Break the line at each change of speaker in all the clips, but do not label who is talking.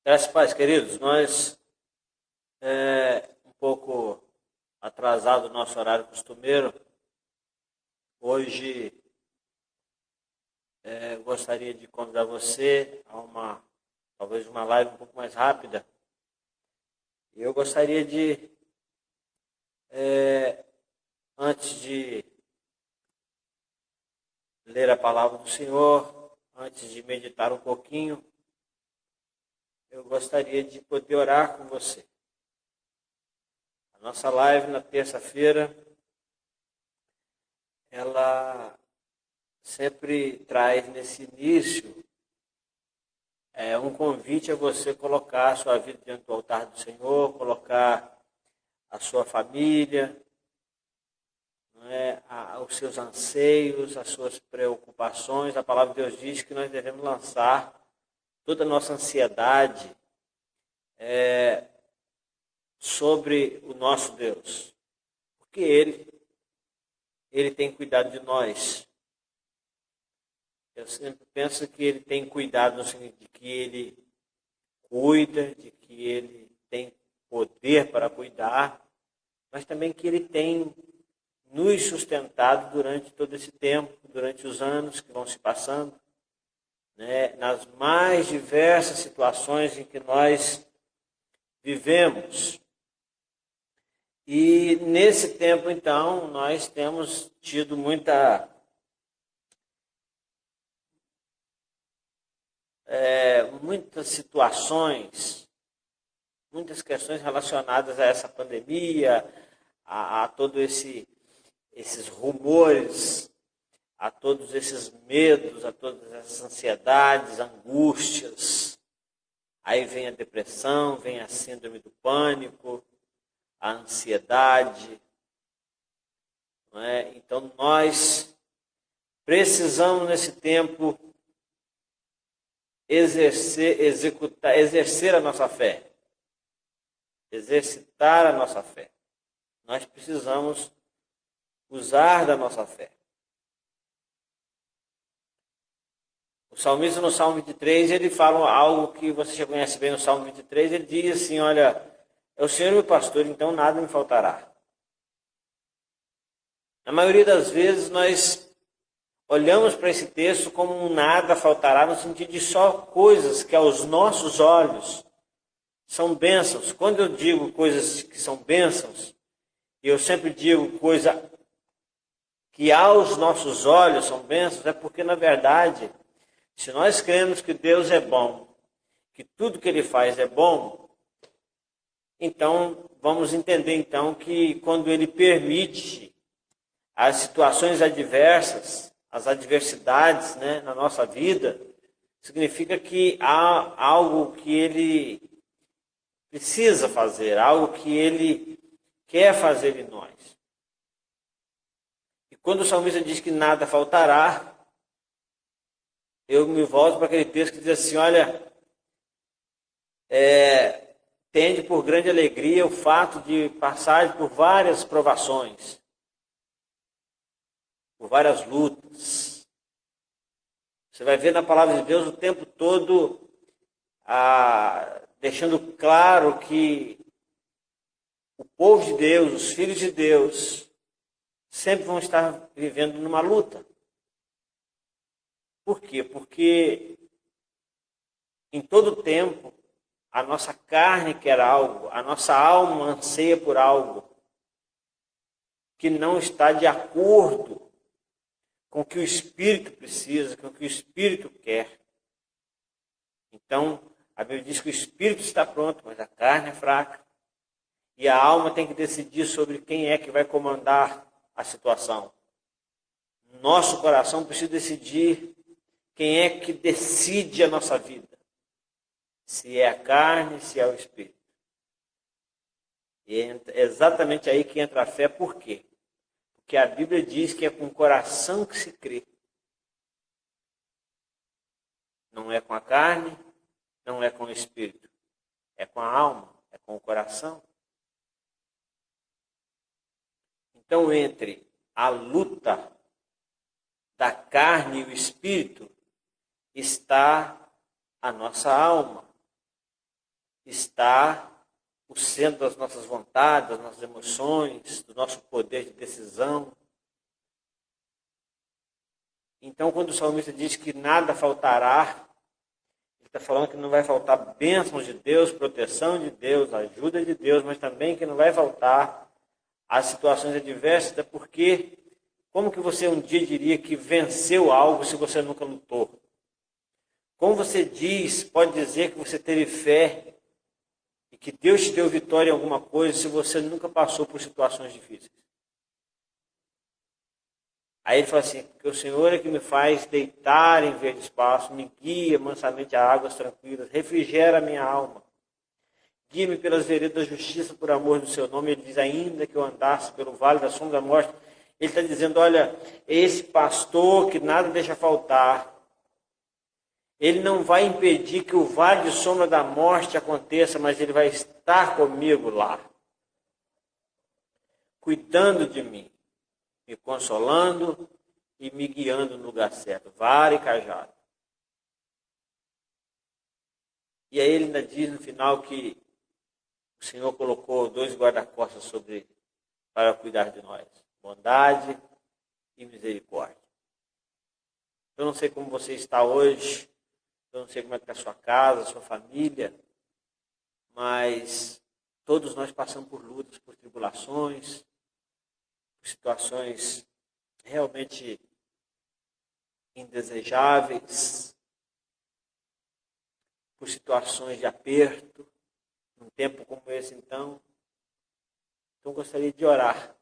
Graças a Deus, queridos, nós, um pouco atrasado o nosso horário costumeiro, hoje gostaria de convidar você a talvez uma live um pouco mais rápida. Eu gostaria de, antes de ler a palavra do Senhor, antes de meditar um pouquinho, eu gostaria de poder orar com você. A nossa live na terça-feira, ela sempre traz nesse início um convite a você colocar a sua vida diante do altar do Senhor, colocar a sua família, os seus anseios, as suas preocupações. A palavra de Deus diz que nós devemos lançar toda a nossa ansiedade sobre o nosso Deus, porque Ele tem cuidado de nós. Eu sempre penso que Ele tem cuidado no sentido de que Ele cuida, de que Ele tem poder para cuidar, mas também que Ele tem nos sustentado durante todo esse tempo, durante os anos que vão se passando, nas mais diversas situações em que nós vivemos. E nesse tempo, então, nós temos tido muitas situações, muitas questões relacionadas a essa pandemia, a todos esses rumores, a todos esses medos, a todas essas ansiedades, angústias. Aí vem a depressão, vem a síndrome do pânico, a ansiedade. Não é? Então nós precisamos nesse tempo exercer a nossa fé, exercitar a nossa fé. Nós precisamos usar da nossa fé. O salmista no Salmo 23, ele fala algo que você já conhece bem no Salmo 23, ele diz assim, olha, é o Senhor meu pastor, então nada me faltará. Na maioria das vezes nós olhamos para esse texto como um nada faltará, no sentido de só coisas que aos nossos olhos são bênçãos. Quando eu digo coisas que são bênçãos, eu sempre digo coisa que aos nossos olhos são bênçãos, é porque, na verdade, se nós cremos que Deus é bom, que tudo que Ele faz é bom, então vamos entender então que quando Ele permite as situações adversas, as adversidades na nossa vida, significa que há algo que Ele precisa fazer, algo que Ele quer fazer em nós. E quando o salmista diz que nada faltará, eu me volto para aquele texto que diz assim, olha, tende por grande alegria o fato de passar por várias provações, por várias lutas. Você vai ver na palavra de Deus o tempo todo deixando claro que o povo de Deus, os filhos de Deus, sempre vão estar vivendo numa luta. Por quê? Porque em todo tempo a nossa carne quer algo, a nossa alma anseia por algo que não está de acordo com o que o Espírito precisa, com o que o Espírito quer. Então, a Bíblia diz que o Espírito está pronto, mas a carne é fraca. E a alma tem que decidir sobre quem é que vai comandar a situação. Nosso coração precisa decidir quem é que decide a nossa vida. Se é a carne, se é o Espírito. E é exatamente aí que entra a fé. Por quê? Porque a Bíblia diz que é com o coração que se crê. Não é com a carne, não é com o Espírito. É com a alma, é com o coração. Então, entre a luta da carne e o Espírito, está a nossa alma. está o centro das nossas vontades, das nossas emoções, do nosso poder de decisão. Então, quando o salmista diz que nada faltará, ele está falando que não vai faltar bênçãos de Deus, proteção de Deus, ajuda de Deus, mas também que não vai faltar as situações adversas, até porque como que você um dia diria que venceu algo se você nunca lutou? Como você pode dizer que você teve fé e que Deus te deu vitória em alguma coisa se você nunca passou por situações difíceis? Aí ele fala assim, porque o Senhor é que me faz deitar em verde espaço, me guia mansamente a águas tranquilas, refrigera a minha alma. Guia-me pelas veredas da justiça por amor do seu nome. Ele diz, ainda que eu andasse pelo vale da sombra da morte. Ele está dizendo, olha, esse pastor que nada deixa faltar, ele não vai impedir que o vale de sombra da morte aconteça, mas ele vai estar comigo lá, cuidando de mim, me consolando e me guiando no lugar certo, vara e cajado. E aí ele ainda diz no final que o Senhor colocou 2 guarda-costas para cuidar de nós, bondade e misericórdia. Eu não sei como você está hoje, eu não sei como é que está a sua casa, a sua família, mas todos nós passamos por lutas, por tribulações, por situações realmente indesejáveis, por situações de aperto, num tempo como esse então. Então gostaria de orar,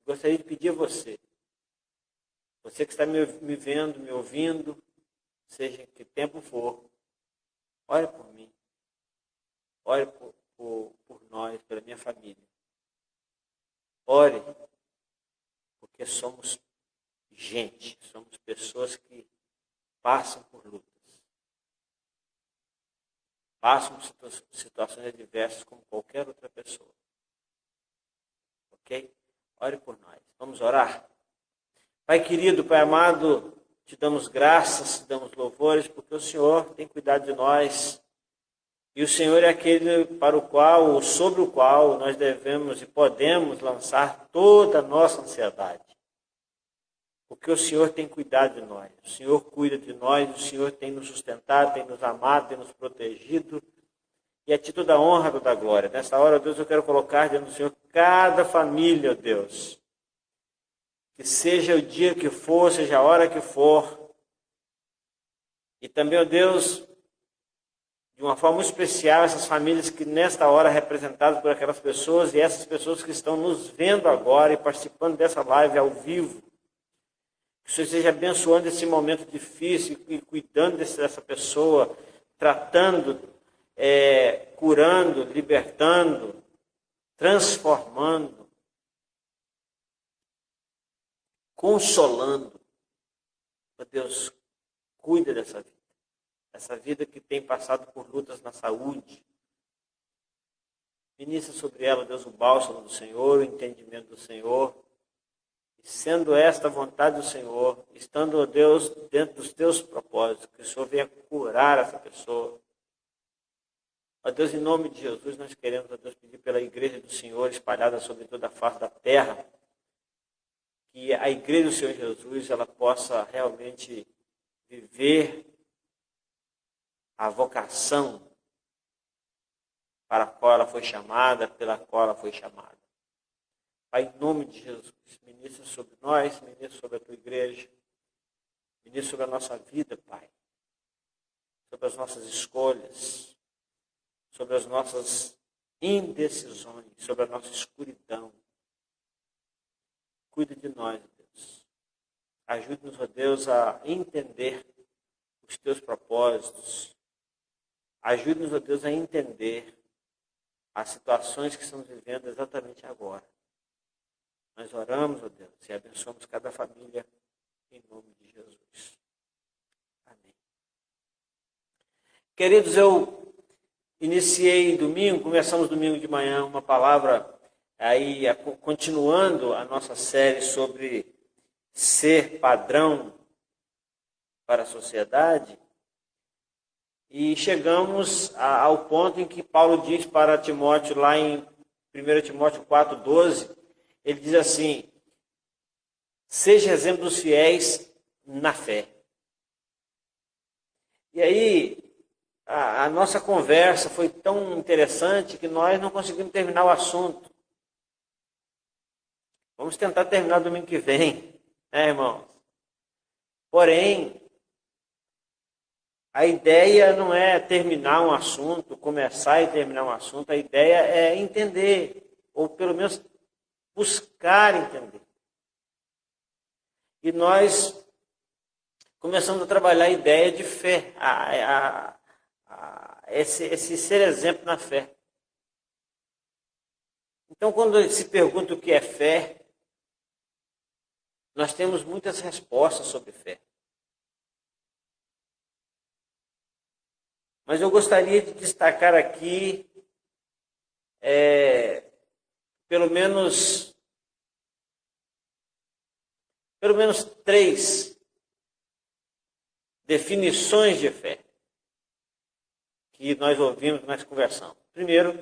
gostaria de pedir a você que está me vendo, me ouvindo, seja em que tempo for, ore por mim, ore por nós, pela minha família. Ore, porque somos gente, somos pessoas que passam por lutas, passam por situações adversas como qualquer outra pessoa. Ok? Ore por nós. Vamos orar? Pai querido, Pai amado, te damos graças, te damos louvores, porque o Senhor tem cuidado de nós. E o Senhor é aquele sobre o qual nós devemos e podemos lançar toda a nossa ansiedade. Porque o Senhor tem cuidado de nós, o Senhor cuida de nós, o Senhor tem nos sustentado, tem nos amado, tem nos protegido. E a ti toda a honra, toda a glória. Nessa hora, Deus, eu quero colocar diante do Senhor cada família, Deus. Que seja o dia que for, seja a hora que for. E também, ó Deus, de uma forma muito especial, essas famílias que nesta hora representadas por aquelas pessoas e essas pessoas que estão nos vendo agora e participando dessa live ao vivo. Que o Senhor esteja abençoando esse momento difícil e cuidando dessa pessoa, tratando, curando, libertando, transformando, consolando. Ó Deus, cuida dessa vida. Essa vida que tem passado por lutas na saúde. Ministra sobre ela, Deus, o bálsamo do Senhor, o entendimento do Senhor. E sendo esta a vontade do Senhor, estando, ó Deus, dentro dos teus propósitos, que o Senhor venha curar essa pessoa. Ó Deus, em nome de Jesus, nós queremos, ó Deus, pedir pela igreja do Senhor, espalhada sobre toda a face da terra, que a igreja do Senhor Jesus, ela possa realmente viver a vocação para a qual ela foi chamada, pela qual ela foi chamada. Pai, em nome de Jesus, ministra sobre nós, ministra sobre a tua igreja, ministra sobre a nossa vida, Pai, sobre as nossas escolhas, sobre as nossas indecisões, sobre a nossa escuridão. Cuida de nós, Deus. Ajude-nos, ó Deus, a entender os teus propósitos. Ajude-nos, ó Deus, a entender as situações que estamos vivendo exatamente agora. Nós oramos, ó Deus, e abençoamos cada família em nome de Jesus. Amém. Queridos, eu iniciei domingo, começamos domingo de manhã, uma palavra aí, continuando a nossa série sobre ser padrão para a sociedade. E chegamos ao ponto em que Paulo diz para Timóteo, lá em 1 Timóteo 4,12, ele diz assim: seja exemplo dos fiéis na fé. E aí, a nossa conversa foi tão interessante que nós não conseguimos terminar o assunto. Vamos tentar terminar domingo que vem, né, irmãos? Porém, a ideia não é terminar um assunto, começar e terminar um assunto. A ideia é entender, ou pelo menos buscar entender. E nós começamos a trabalhar a ideia de fé, esse ser exemplo na fé. Então, quando se pergunta o que é fé, nós temos muitas respostas sobre fé. Mas eu gostaria de destacar aqui pelo menos 3 definições de fé que nós ouvimos, nós conversamos. Primeiro,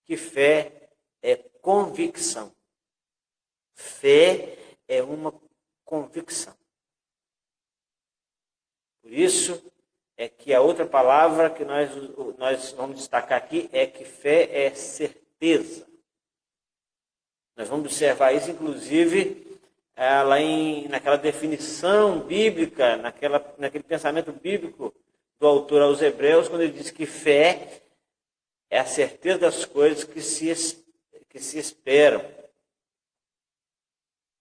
que fé é convicção. Fé é uma convicção. Por isso é que a outra palavra que nós vamos destacar aqui é que fé é certeza. Nós vamos observar isso, inclusive, naquela definição bíblica, naquele pensamento bíblico do autor aos Hebreus, quando ele diz que fé é a certeza das coisas que se esperam.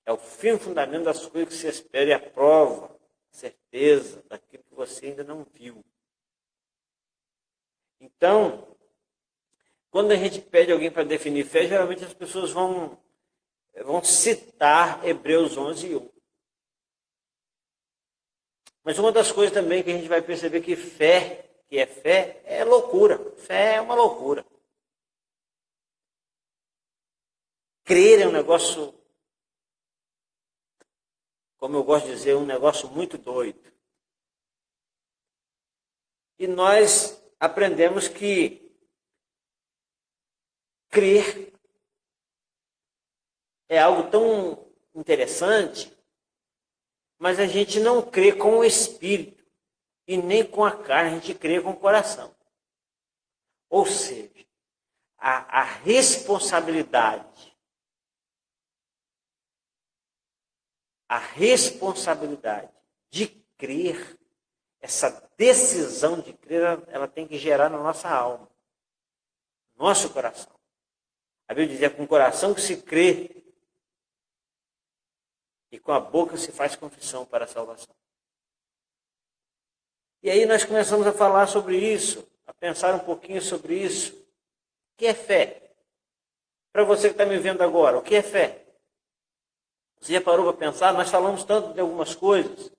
É o fim fundamento das coisas que se esperam e a prova, a certeza daquilo que você ainda não viu. Então, quando a gente pede alguém para definir fé, geralmente as pessoas vão citar Hebreus 11:1. Mas uma das coisas também que a gente vai perceber que fé é loucura. Fé é uma loucura. Crer é um negócio, como eu gosto de dizer, um negócio muito doido. E nós aprendemos que crer é algo tão interessante, mas a gente não crê com o espírito e nem com a carne, a gente crê com o coração. Ou seja, a responsabilidade de crer, essa decisão de crer, ela tem que gerar na nossa alma, no nosso coração. A Bíblia diz: é com o coração que se crê e com a boca se faz confissão para a salvação. E aí nós começamos a falar sobre isso, a pensar um pouquinho sobre isso. O que é fé? Para você que está me vendo agora, o que é fé? Você já parou para pensar? Nós falamos tanto de algumas coisas.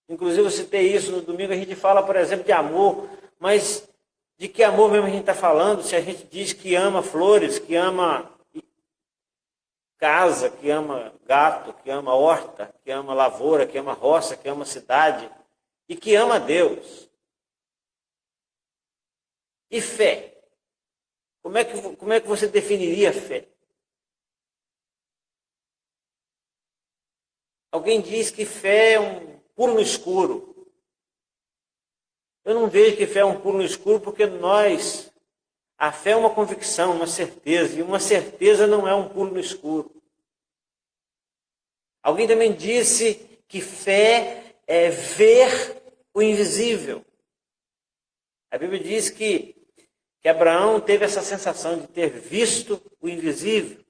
Inclusive eu citei isso no domingo, a gente fala, por exemplo, de amor. Mas de que amor mesmo a gente está falando? Se a gente diz que ama flores, que ama casa, que ama gato, que ama horta, que ama lavoura, que ama roça, que ama cidade e que ama Deus. E fé? Como é que você definiria fé? Alguém diz que fé é um pulo no escuro. Eu não vejo que fé é um pulo no escuro, porque a fé é uma convicção, uma certeza, e uma certeza não é um pulo no escuro. Alguém também disse que fé é ver o invisível. A Bíblia diz que Abraão teve essa sensação de ter visto o invisível.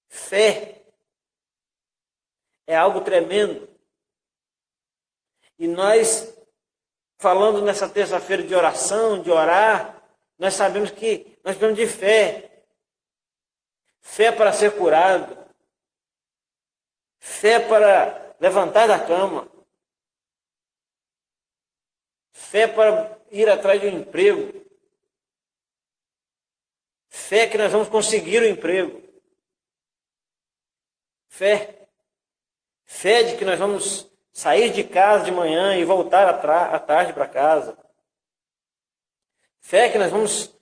Fé é algo tremendo. E nós, falando nessa terça-feira de oração, de orar, nós sabemos que nós precisamos de fé. Fé para ser curado. Fé para levantar da cama. Fé para ir atrás de um emprego. Fé que nós vamos conseguir o emprego. Fé de que nós vamos sair de casa de manhã e voltar à tarde para casa. Fé que nós vamos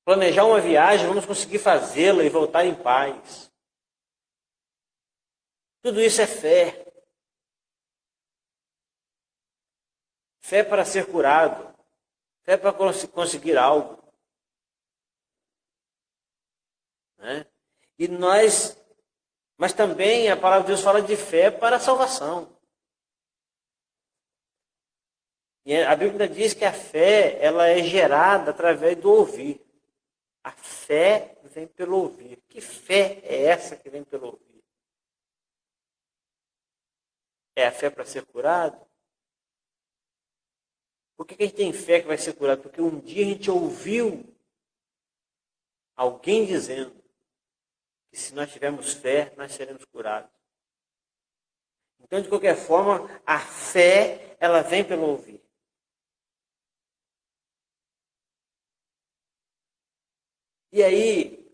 planejar uma viagem, vamos conseguir fazê-la e voltar em paz. Tudo isso é fé. Fé para ser curado. Fé para conseguir algo. Né? Mas também a palavra de Deus fala de fé para a salvação. E a Bíblia diz que a fé, ela é gerada através do ouvir. A fé vem pelo ouvir. Que fé é essa que vem pelo ouvir? É a fé para ser curado? Por que a gente tem fé que vai ser curado? Porque um dia a gente ouviu alguém dizendo que se nós tivermos fé, nós seremos curados. Então, de qualquer forma, a fé, ela vem pelo ouvir. E aí,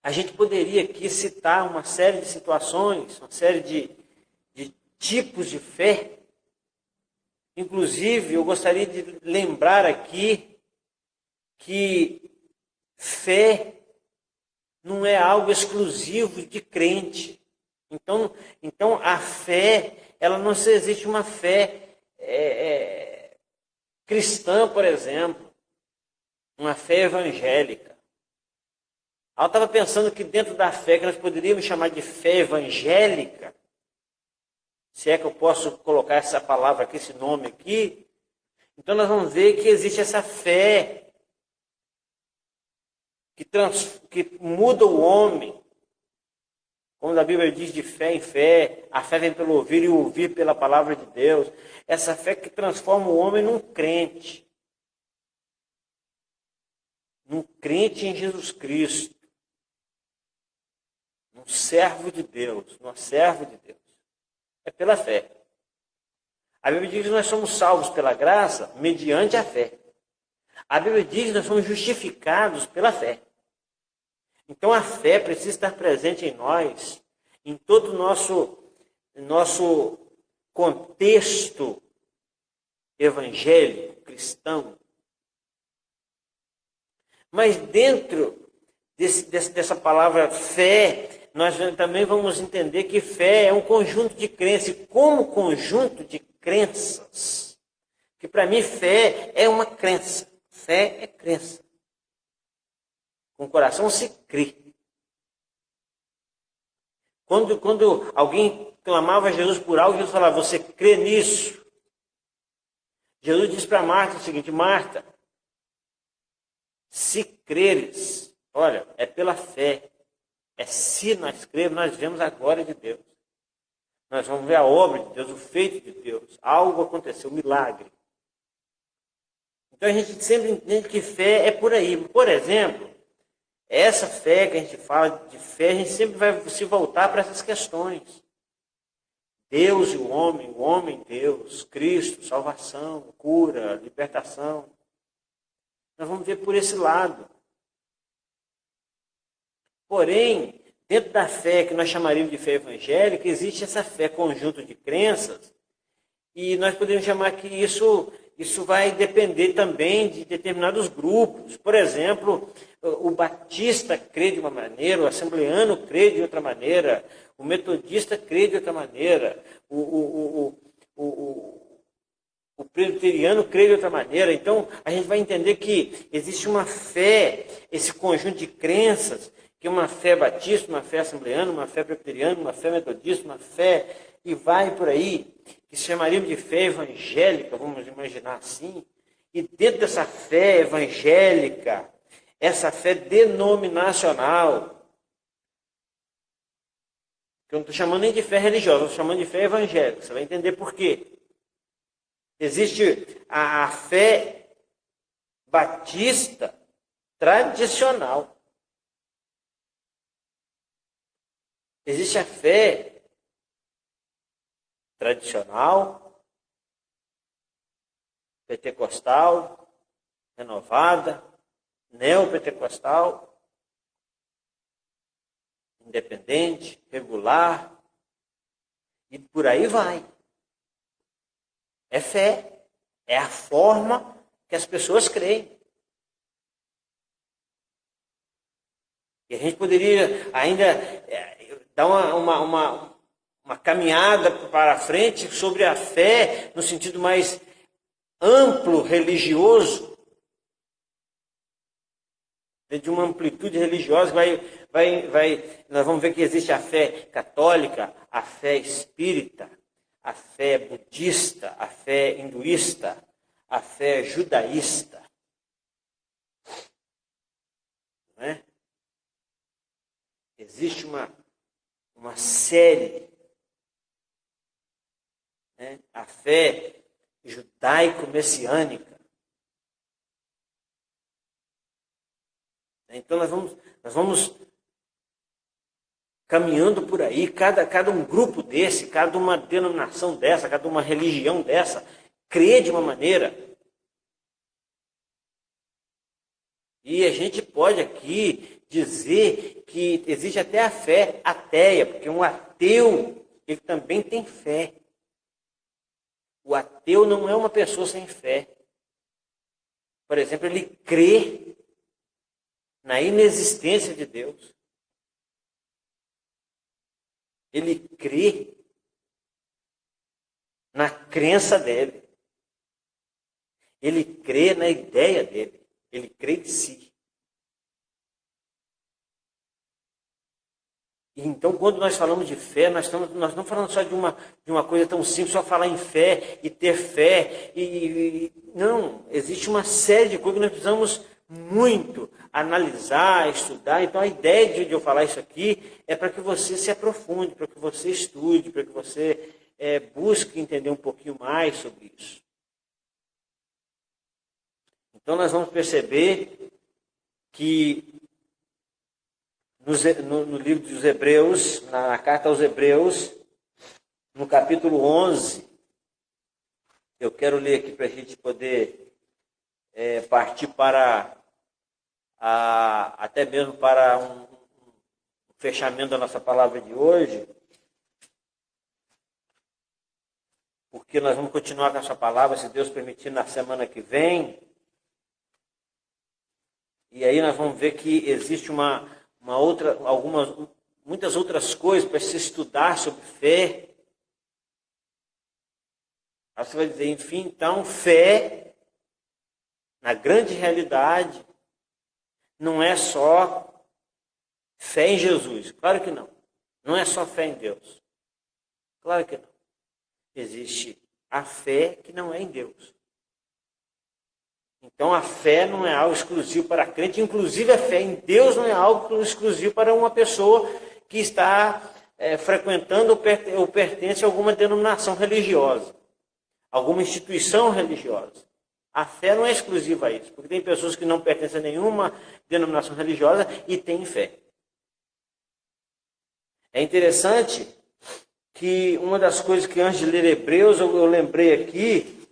a gente poderia aqui citar uma série de situações, uma série de tipos de fé. Inclusive, eu gostaria de lembrar aqui que fé não é algo exclusivo de crente. Então a fé, ela não se existe uma fé cristã, por exemplo, uma fé evangélica. Eu estava pensando que dentro da fé que nós poderíamos chamar de fé evangélica, se é que eu posso colocar essa palavra aqui, esse nome aqui, então nós vamos ver que existe essa fé que muda o homem. Como a Bíblia diz, de fé em fé, a fé vem pelo ouvir e o ouvir pela palavra de Deus. Essa fé que transforma o homem num crente em Jesus Cristo, num servo de Deus, numa serva de Deus. É pela fé. A Bíblia diz que nós somos salvos pela graça mediante a fé. A Bíblia diz que nós somos justificados pela fé. Então a fé precisa estar presente em nós, em todo o nosso contexto evangélico, cristão. Mas dentro dessa palavra fé, nós também vamos entender que fé é um conjunto de crenças. E como conjunto de crenças, que para mim fé é uma crença. Fé é crença. Com o coração se crê. Quando alguém clamava a Jesus por algo, Jesus falava, você crê nisso? Jesus disse para Marta o seguinte, Marta, se creres, olha, é pela fé. É se nós cremos, nós vemos a glória de Deus. Nós vamos ver a obra de Deus, o feito de Deus. Algo aconteceu, um milagre. Então a gente sempre entende que fé é por aí. Por exemplo, essa fé que a gente fala de fé, a gente sempre vai se voltar para essas questões. Deus e o homem, Deus, Cristo, salvação, cura, libertação. Nós vamos ver por esse lado. Porém, dentro da fé que nós chamaríamos de fé evangélica, existe essa fé conjunto de crenças, e nós podemos chamar que isso vai depender também de determinados grupos. Por exemplo, o batista crê de uma maneira, o assembleano crê de outra maneira, o metodista crê de outra maneira, o presbiteriano crê de outra maneira. Então, a gente vai entender que existe uma fé, esse conjunto de crenças, que é uma fé batista, uma fé assembleana, uma fé presbiteriana, uma fé metodista, uma fé, e vai por aí, que chamaríamos de fé evangélica, vamos imaginar assim. E dentro dessa fé evangélica, essa fé denominacional, que eu não estou chamando nem de fé religiosa, estou chamando de fé evangélica, você vai entender por quê. Existe a fé batista tradicional. Existe a fé tradicional, pentecostal, renovada, neopentecostal, independente, regular. E por aí vai. É fé. É a forma que as pessoas creem. E a gente poderia ainda dar uma caminhada para frente sobre a fé no sentido mais amplo, religioso, de uma amplitude religiosa, nós vamos ver que existe a fé católica, a fé espírita, a fé budista, a fé hinduísta, a fé judaísta. Não é? Existe uma série, né? A fé judaico-messiânica. Então nós vamos caminhando por aí, cada um grupo desse, cada uma denominação dessa, cada uma religião dessa, crê de uma maneira. E a gente pode aqui dizer que existe até a fé ateia, porque um ateu, ele também tem fé. O ateu não é uma pessoa sem fé. Por exemplo, ele crê na inexistência de Deus. Ele crê na crença dele. Ele crê na ideia dele. Ele crê em si. E então, quando nós falamos de fé, nós não estamos falando só de uma coisa tão simples, só falar em fé e ter fé. Não, existe uma série de coisas que nós precisamos muito analisar, estudar. Então, a ideia de eu falar isso aqui é para que você se aprofunde, para que você estude, para que você busque entender um pouquinho mais sobre isso. Então, nós vamos perceber que no livro dos Hebreus, na carta aos Hebreus, no capítulo 11, eu quero ler aqui para a gente poder partir para até mesmo para um fechamento da nossa palavra de hoje, porque nós vamos continuar com essa palavra, se Deus permitir, na semana que vem. E aí nós vamos ver que existe muitas outras coisas para se estudar sobre fé. Aí você vai dizer, enfim, então, fé, na grande realidade, não é só fé em Jesus. Claro que não. Não é só fé em Deus. Claro que não. Existe a fé que não é em Deus. Então, a fé não é algo exclusivo para a crente. Inclusive, a fé em Deus não é algo exclusivo para uma pessoa que está frequentando ou pertence a alguma denominação religiosa, alguma instituição religiosa. A fé não é exclusiva a isso, porque tem pessoas que não pertencem a nenhuma denominação religiosa e têm fé. É interessante que uma das coisas que antes de ler Hebreus eu lembrei aqui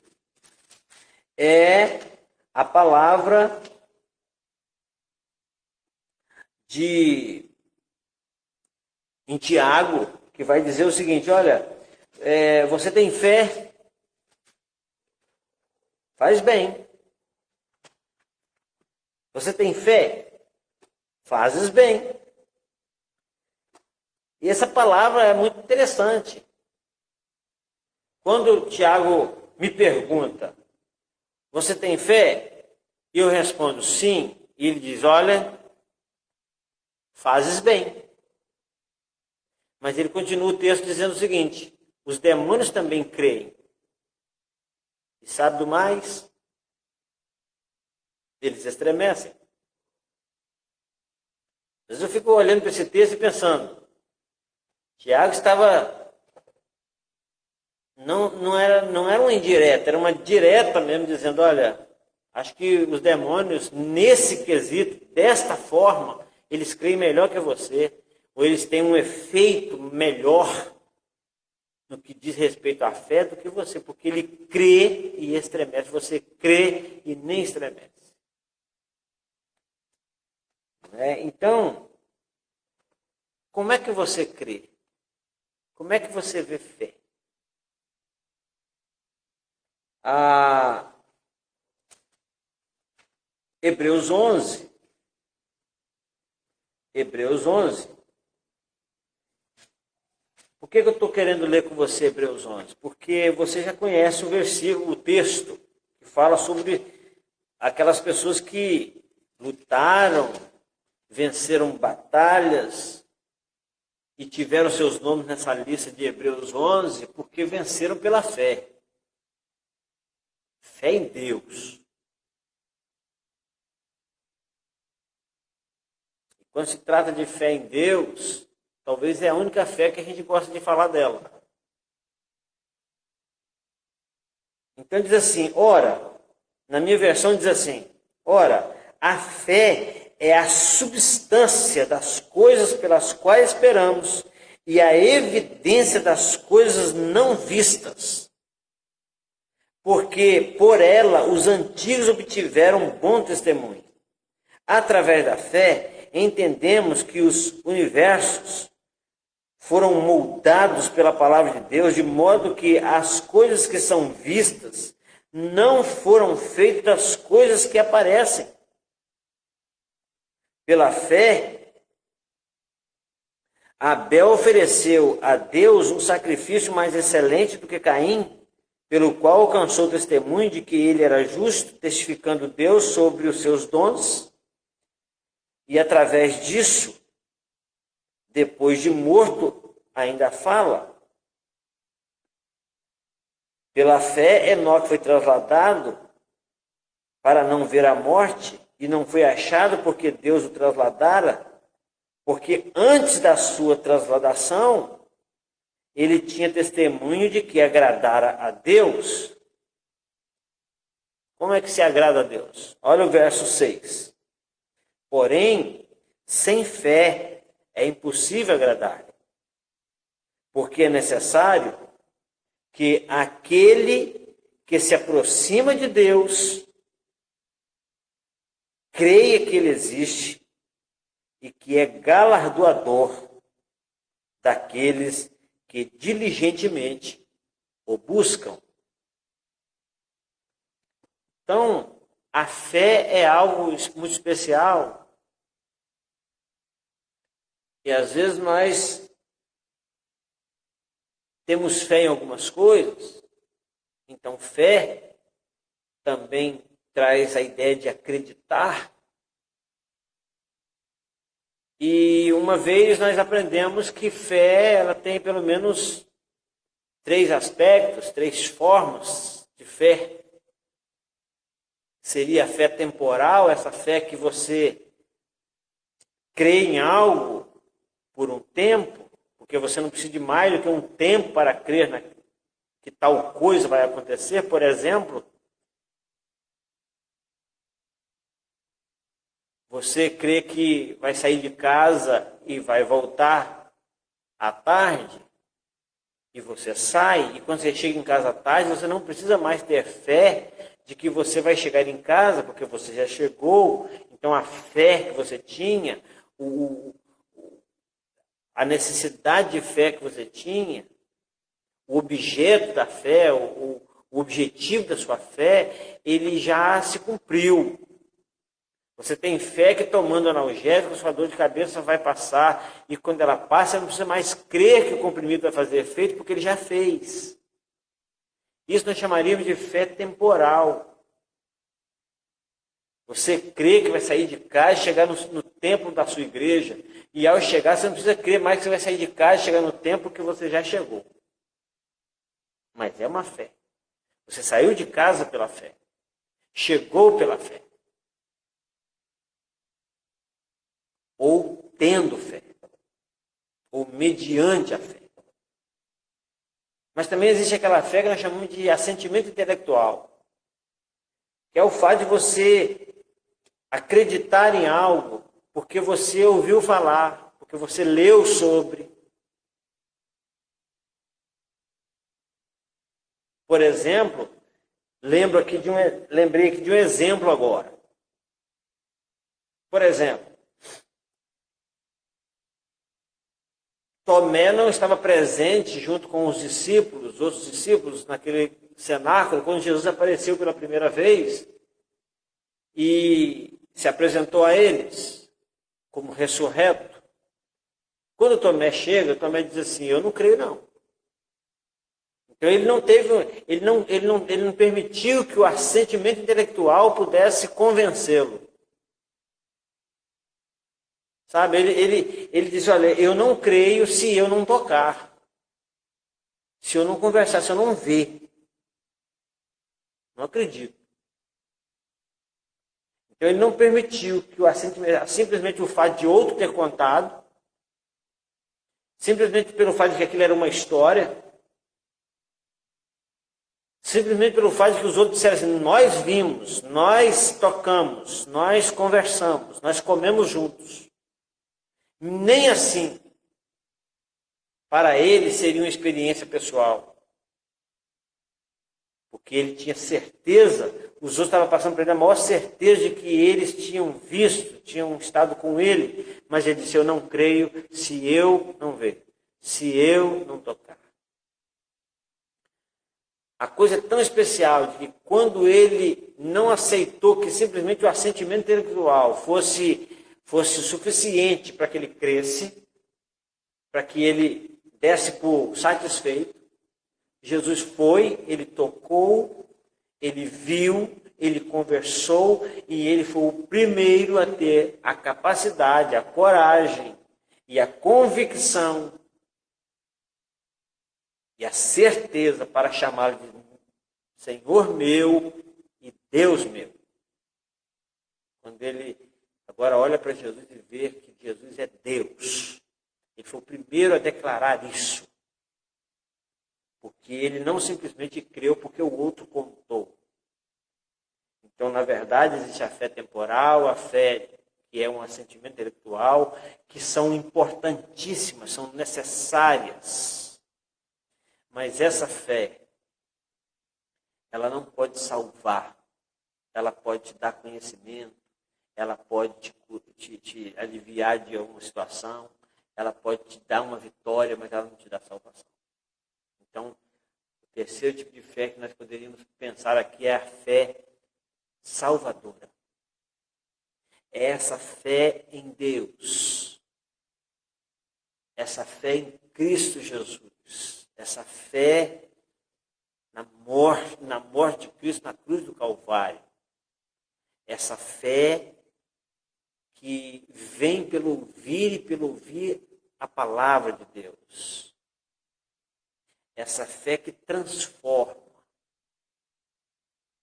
é a palavra em Tiago, que vai dizer o seguinte, olha, você tem fé? Faz bem. Você tem fé? Fazes bem. E essa palavra é muito interessante. Quando o Tiago me pergunta, você tem fé? E eu respondo sim. E ele diz, olha, fazes bem. Mas ele continua o texto dizendo o seguinte, os demônios também creem. E sabe do mais? Eles estremecem. Às vezes eu fico olhando para esse texto e pensando, Tiago estava... Não era uma indireta, era uma direta mesmo, dizendo, olha, acho que os demônios, nesse quesito, desta forma, eles creem melhor que você, ou eles têm um efeito melhor no que diz respeito à fé do que você, porque ele crê e estremece, você crê e nem estremece. Então, como é que você crê? Como é que você vê fé? A Hebreus 11. Hebreus 11. Por que eu estou querendo ler com você Hebreus 11? Porque você já conhece o versículo, o texto, que fala sobre aquelas pessoas que lutaram, venceram batalhas e tiveram seus nomes nessa lista de Hebreus 11, porque venceram pela fé. Fé em Deus. E quando se trata de fé em Deus, talvez é a única fé que a gente gosta de falar dela. Então diz assim, ora, na minha versão diz assim, ora, a fé é a substância das coisas pelas quais esperamos e a evidência das coisas não vistas. Porque por ela os antigos obtiveram bom testemunho. Através da fé, entendemos que os universos foram moldados pela palavra de Deus, de modo que as coisas que são vistas não foram feitas das coisas que aparecem. Pela fé, Abel ofereceu a Deus um sacrifício mais excelente do que Caim, pelo qual alcançou o testemunho de que ele era justo, testificando Deus sobre os seus dons, e através disso, depois de morto, ainda fala. Pela fé, Enoque foi trasladado para não ver a morte, e não foi achado porque Deus o trasladara, porque antes da sua trasladação, ele tinha testemunho de que agradara a Deus. Como é que se agrada a Deus? Olha o verso 6. Porém, sem fé é impossível agradar, porque é necessário que aquele que se aproxima de Deus creia que ele existe e que é galardoador daqueles que diligentemente o buscam. Então, a fé é algo muito especial. E às vezes nós temos fé em algumas coisas. Então, fé também traz a ideia de acreditar. E uma vez nós aprendemos que fé ela tem pelo menos 3 aspectos, 3 formas de fé. Seria a fé temporal, essa fé que você crê em algo por um tempo, porque você não precisa de mais do que um tempo para crer que tal coisa vai acontecer. Por exemplo, você crê que vai sair de casa e vai voltar à tarde, e você sai, e quando você chega em casa à tarde, você não precisa mais ter fé de que você vai chegar em casa, porque você já chegou. Então a fé que você tinha, a necessidade de fé que você tinha, o objeto da fé, o objetivo da sua fé, ele já se cumpriu. Você tem fé que tomando analgésico, sua dor de cabeça vai passar, e quando ela passa, você não precisa mais crer que o comprimido vai fazer efeito, porque ele já fez. Isso nós chamaríamos de fé temporal. Você crê que vai sair de casa e chegar no templo da sua igreja, e ao chegar, você não precisa crer mais que você vai sair de casa e chegar no templo que você já chegou. Mas é uma fé. Você saiu de casa pela fé. Chegou pela fé. Ou tendo fé, ou mediante a fé. Mas também existe aquela fé que nós chamamos de assentimento intelectual, que é o fato de você acreditar em algo porque você ouviu falar, porque você leu sobre. Por exemplo, lembrei aqui de um exemplo agora. Por exemplo, Tomé não estava presente junto com os discípulos, outros discípulos, naquele cenáculo, quando Jesus apareceu pela primeira vez e se apresentou a eles como ressurreto. Quando Tomé chega, Tomé diz assim: eu não creio não. Então ele não permitiu que o assentimento intelectual pudesse convencê-lo. Sabe, ele diz: olha, eu não creio se eu não tocar, se eu não conversar, se eu não ver. Não acredito. Então ele não permitiu que o assentimento, simplesmente o fato de outro ter contado, simplesmente pelo fato de que aquilo era uma história, simplesmente pelo fato de que os outros disseram assim: nós vimos, nós tocamos, nós conversamos, nós comemos juntos. Nem assim, para ele, seria uma experiência pessoal. Porque ele tinha certeza, os outros estavam passando por ele a maior certeza de que eles tinham visto, tinham estado com ele. Mas ele disse: eu não creio se eu não ver, se eu não tocar. A coisa é tão especial de que quando ele não aceitou que simplesmente o assentimento intelectual fosse suficiente para que ele cresce, para que ele desse por satisfeito, Jesus foi, ele tocou, ele viu, ele conversou e ele foi o primeiro a ter a capacidade, a coragem e a convicção e a certeza para chamá-lo de Senhor meu e Deus meu. Quando ele agora olha para Jesus e vê que Jesus é Deus, ele foi o primeiro a declarar isso. Porque ele não simplesmente creu porque o outro contou. Então, na verdade, existe a fé temporal, a fé que é um assentimento intelectual, que são importantíssimas, são necessárias. Mas essa fé, ela não pode salvar, ela pode te dar conhecimento, ela pode te aliviar de alguma situação, ela pode te dar uma vitória, mas ela não te dá salvação. Então, o terceiro tipo de fé que nós poderíamos pensar aqui é a fé salvadora. É essa fé em Deus, essa fé em Cristo Jesus, essa fé na morte de Cristo na cruz do Calvário, essa fé que vem pelo ouvir e pelo ouvir a palavra de Deus. Essa fé que transforma.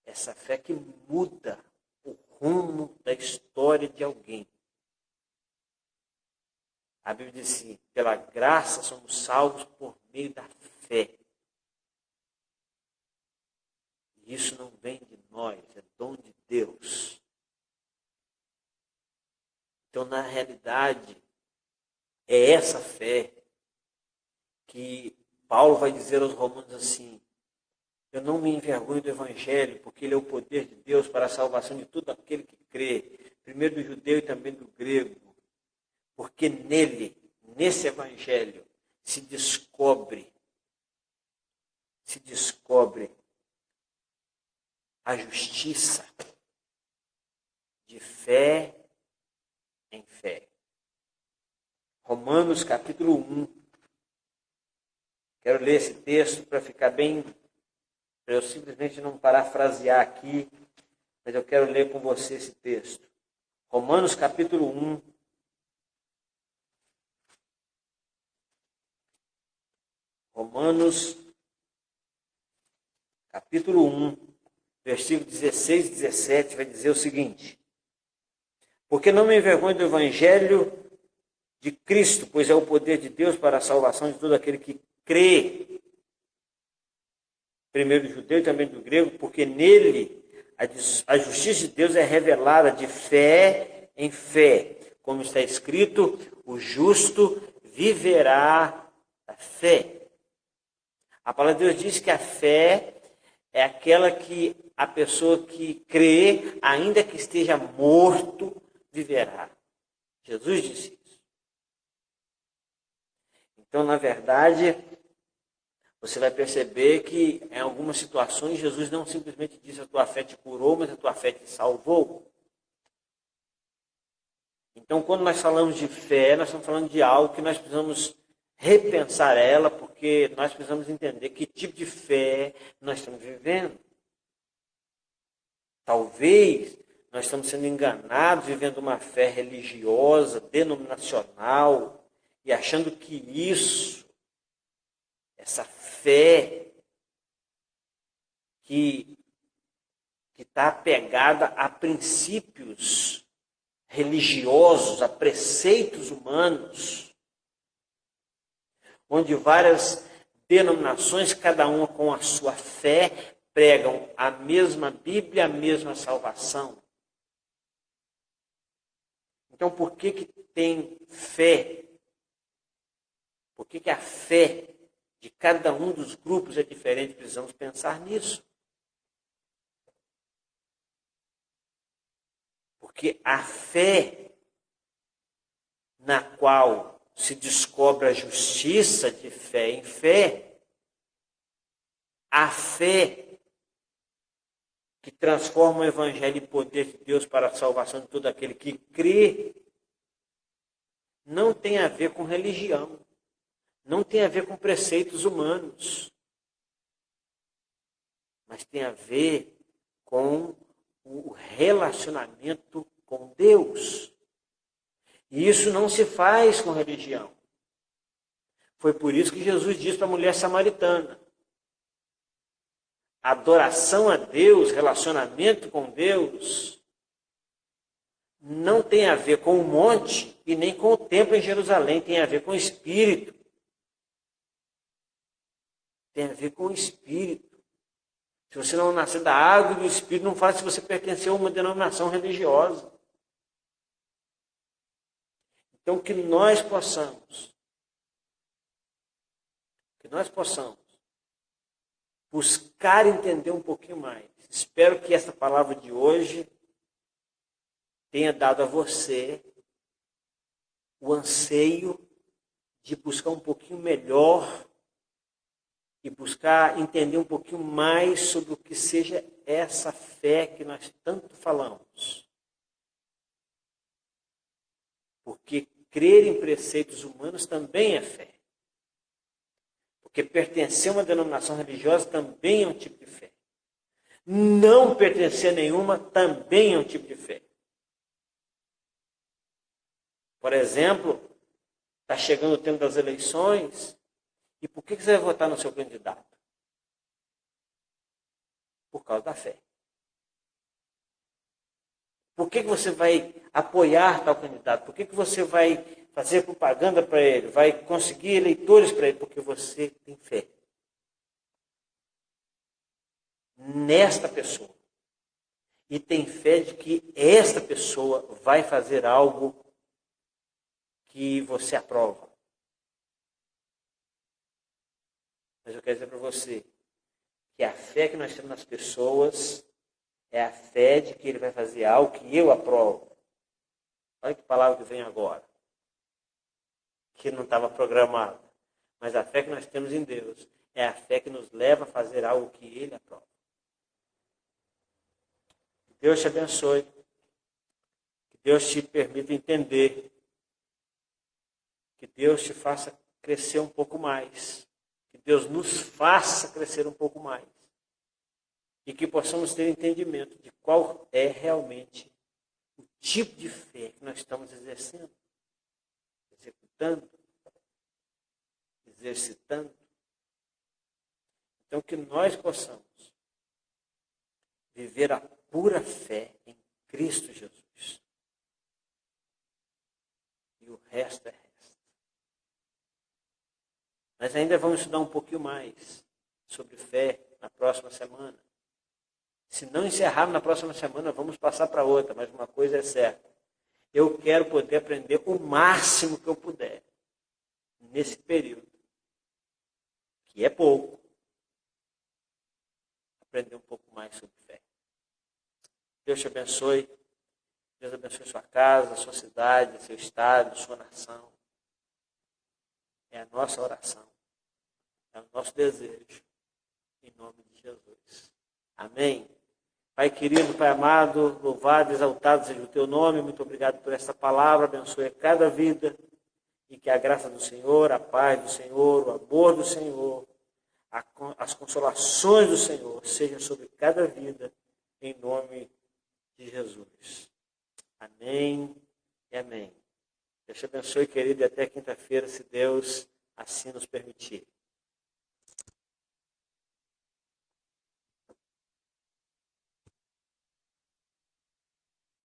Essa fé que muda o rumo da história de alguém. A Bíblia diz assim: pela graça somos salvos por meio da fé. E isso não vem de nós, é dom de Deus. Então, na realidade, é essa fé que Paulo vai dizer aos romanos assim: eu não me envergonho do Evangelho, porque ele é o poder de Deus para a salvação de todo aquele que crê, primeiro do judeu e também do grego, porque nele, nesse Evangelho, se descobre a justiça de fé em fé. Romanos capítulo 1. Quero ler esse texto para ficar bem, para eu simplesmente não parafrasear aqui, mas eu quero ler com você esse texto. Romanos capítulo 1. Romanos capítulo 1, versículo 16 e 17, vai dizer o seguinte: porque não me envergonho do Evangelho de Cristo, pois é o poder de Deus para a salvação de todo aquele que crê, primeiro do judeu e também do grego, porque nele a justiça de Deus é revelada de fé em fé. Como está escrito, o justo viverá da fé. A palavra de Deus diz que a fé é aquela que a pessoa que crê, ainda que esteja morto, viverá. Jesus disse isso. Então, na verdade, você vai perceber que em algumas situações Jesus não simplesmente diz a tua fé te curou, mas a tua fé te salvou. Então, quando nós falamos de fé, nós estamos falando de algo que nós precisamos repensar ela, porque nós precisamos entender que tipo de fé nós estamos vivendo. Talvez nós estamos sendo enganados, vivendo uma fé religiosa, denominacional, e achando que essa fé que está apegada a princípios religiosos, a preceitos humanos, onde várias denominações, cada uma com a sua fé, pregam a mesma Bíblia, a mesma salvação. Então, por que tem fé? Por que a fé de cada um dos grupos é diferente? Precisamos pensar nisso. Porque a fé na qual se descobre a justiça de fé em fé, a fé que transforma o Evangelho em poder de Deus para a salvação de todo aquele que crê, não tem a ver com religião, não tem a ver com preceitos humanos, mas tem a ver com o relacionamento com Deus. E isso não se faz com religião. Foi por isso que Jesus disse para a mulher samaritana: adoração a Deus, relacionamento com Deus, não tem a ver com o monte e nem com o templo em Jerusalém, tem a ver com o Espírito. Tem a ver com o Espírito. Se você não nascer da água e do Espírito, não faz se você pertencer a uma denominação religiosa. Então, que nós possamos buscar entender um pouquinho mais. Espero que essa palavra de hoje tenha dado a você o anseio de buscar um pouquinho melhor e buscar entender um pouquinho mais sobre o que seja essa fé que nós tanto falamos. Porque crer em preceitos humanos também é fé. Porque pertencer a uma denominação religiosa também é um tipo de fé. Não pertencer a nenhuma também é um tipo de fé. Por exemplo, está chegando o tempo das eleições, e por que você vai votar no seu candidato? Por causa da fé. Por que você vai apoiar tal candidato? Por que você vai fazer propaganda para ele? Vai conseguir eleitores para ele? Porque você tem fé nesta pessoa. E tem fé de que esta pessoa vai fazer algo que você aprova. Mas eu quero dizer para você que a fé que nós temos nas pessoas é a fé de que ele vai fazer algo que eu aprovo. Olha que palavra que vem agora. Que não estava programada. Mas a fé que nós temos em Deus é a fé que nos leva a fazer algo que ele aprova. Que Deus te abençoe. Que Deus te permita entender. Que Deus te faça crescer um pouco mais. Que Deus nos faça crescer um pouco mais. E que possamos ter entendimento de qual é realmente o tipo de fé que nós estamos exercendo, executando, exercitando. Então, que nós possamos viver a pura fé em Cristo Jesus. E o resto é resto. Nós ainda vamos estudar um pouquinho mais sobre fé na próxima semana. Se não encerrarmos na próxima semana, vamos passar para outra, mas uma coisa é certa. Eu quero poder aprender o máximo que eu puder nesse período, que é pouco. Aprender um pouco mais sobre fé. Deus te abençoe. Deus abençoe sua casa, sua cidade, seu estado, sua nação. É a nossa oração. É o nosso desejo. Em nome de Jesus. Amém. Pai querido, Pai amado, louvado, exaltado seja o teu nome. Muito obrigado por esta palavra. Abençoe cada vida. E que a graça do Senhor, a paz do Senhor, o amor do Senhor, as consolações do Senhor sejam sobre cada vida. Em nome de Jesus. Amém e amém. Deus te abençoe, querido, e até quinta-feira, se Deus assim nos permitir.